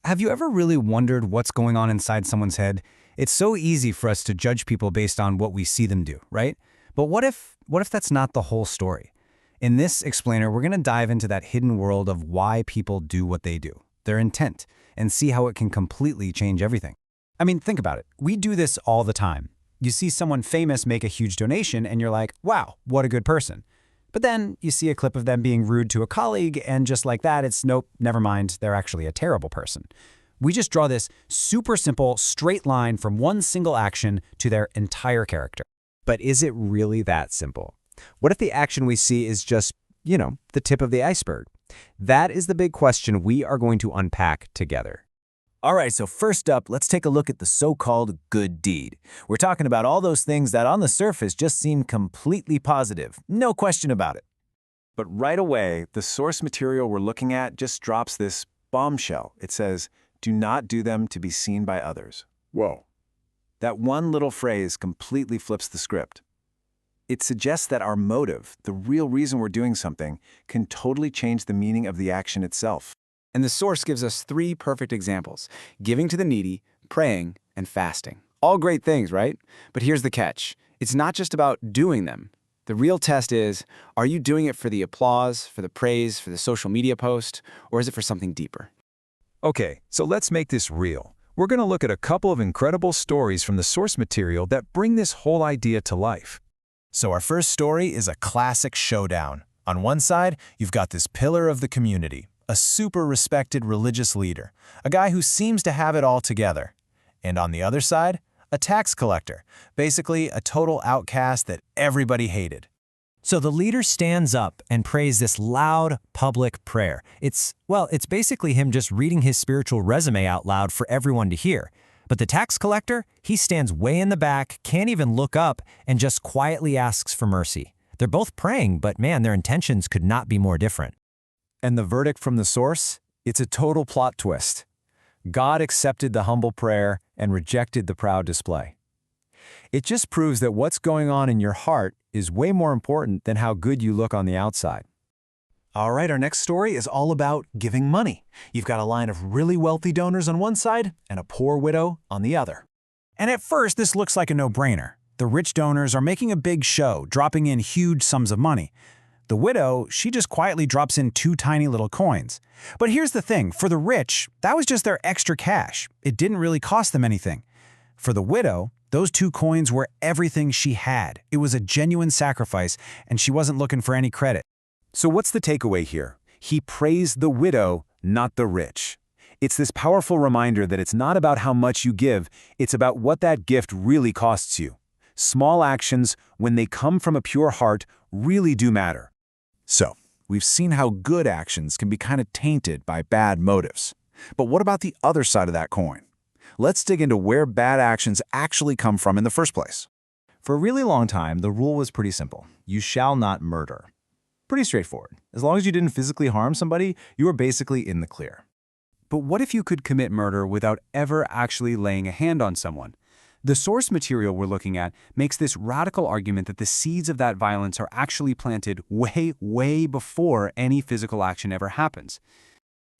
Have you ever really wondered what's going on inside someone's head? It's so easy for us to judge people based on what we see them do, right? But what if that's not the whole story? In this explainer, we're going to dive into that hidden world of why people do what they do, their intent, and see how it can completely change everything. I mean, think about it. We do this all the time. You see someone famous make a huge donation and you're like, wow, what a good person. But then you see a clip of them being rude to a colleague and just like that, it's nope, never mind, they're actually a terrible person. We just draw this super simple, straight line from one single action to their entire character. But is it really that simple? What if the action we see is just, the tip of the iceberg? That is the big question we are going to unpack together. All right, so first up, let's take a look at the so-called good deed. We're talking about all those things that on the surface just seem completely positive. No question about it. But right away, the source material we're looking at just drops this bombshell. It says, do not do them to be seen by others. Whoa. That one little phrase completely flips the script. It suggests that our motive, the real reason we're doing something, can totally change the meaning of the action itself. And the source gives us 3 perfect examples: giving to the needy, praying, and fasting. All great things, right? But here's the catch. It's not just about doing them. The real test is, are you doing it for the applause, for the praise, for the social media post, or is it for something deeper? Okay, so let's make this real. We're going to look at a couple of incredible stories from the source material that bring this whole idea to life. So our first story is a classic showdown. On one side, you've got this pillar of the community, a super respected religious leader, a guy who seems to have it all together. And on the other side, a tax collector, basically a total outcast that everybody hated. So the leader stands up and prays this loud, public prayer. It's basically him just reading his spiritual resume out loud for everyone to hear. But the tax collector, he stands way in the back, can't even look up, and just quietly asks for mercy. They're both praying, but man, their intentions could not be more different. And the verdict from the source? It's a total plot twist. God accepted the humble prayer and rejected the proud display. It just proves that what's going on in your heart is way more important than how good you look on the outside. All right, our next story is all about giving money. You've got a line of really wealthy donors on one side and a poor widow on the other. And at first, this looks like a no-brainer. The rich donors are making a big show, dropping in huge sums of money. The widow, she just quietly drops in 2 tiny little coins. But here's the thing, for the rich, that was just their extra cash. It didn't really cost them anything. For the widow, those 2 coins were everything she had. It was a genuine sacrifice, and she wasn't looking for any credit. So what's the takeaway here? He praised the widow, not the rich. It's this powerful reminder that it's not about how much you give, it's about what that gift really costs you. Small actions, when they come from a pure heart, really do matter. So, we've seen how good actions can be kind of tainted by bad motives. But what about the other side of that coin? Let's dig into where bad actions actually come from in the first place. For a really long time, the rule was pretty simple. You shall not murder. Pretty straightforward. As long as you didn't physically harm somebody, you were basically in the clear. But what if you could commit murder without ever actually laying a hand on someone? The source material we're looking at makes this radical argument that the seeds of that violence are actually planted way, way before any physical action ever happens.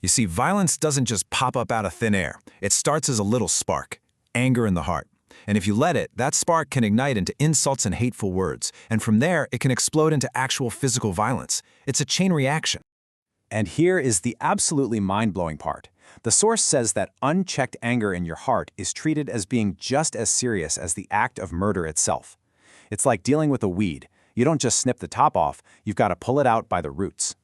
You see, violence doesn't just pop up out of thin air. It starts as a little spark, anger in the heart. And if you let it, that spark can ignite into insults and hateful words. And from there, it can explode into actual physical violence. It's a chain reaction. And here is the absolutely mind-blowing part. The source says that unchecked anger in your heart is treated as being just as serious as the act of murder itself. It's like dealing with a weed. You don't just snip the top off, you've got to pull it out by the roots.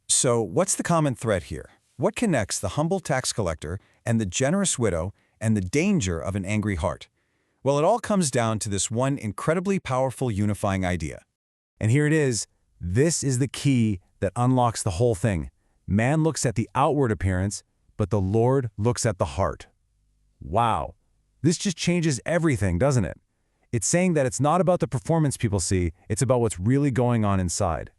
So what's the common thread here? What connects the humble tax collector and the generous widow and the danger of an angry heart? Well, it all comes down to this one incredibly powerful unifying idea. And here it is. This is the key that unlocks the whole thing. Man looks at the outward appearance, but the Lord looks at the heart. Wow. This just changes everything, doesn't it? It's saying that it's not about the performance people see, it's about what's really going on inside.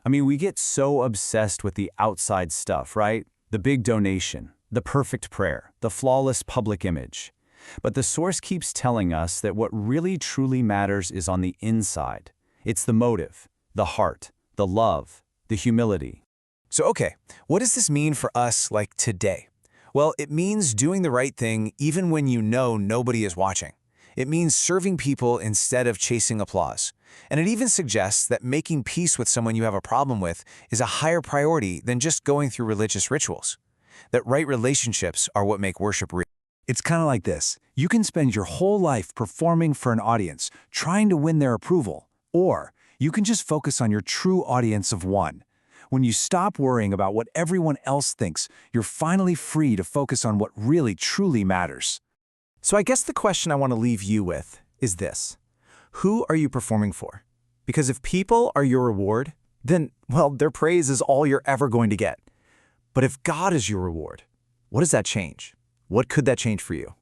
I mean, we get so obsessed with the outside stuff, right? The big donation, the perfect prayer, the flawless public image. But the source keeps telling us that what really truly matters is on the inside. It's the motive, the heart, the love, the humility. So okay, what does this mean for us like today? Well, it means doing the right thing even when you know nobody is watching. It means serving people instead of chasing applause. And it even suggests that making peace with someone you have a problem with is a higher priority than just going through religious rituals. That right relationships are what make worship real. It's kind of like this. You can spend your whole life performing for an audience, trying to win their approval. Or you can just focus on your true audience of one. When you stop worrying about what everyone else thinks, you're finally free to focus on what really truly matters. So I guess the question I want to leave you with is this. Who are you performing for? Because if people are your reward, then, well, their praise is all you're ever going to get. But if God is your reward, what does that change? What could that change for you?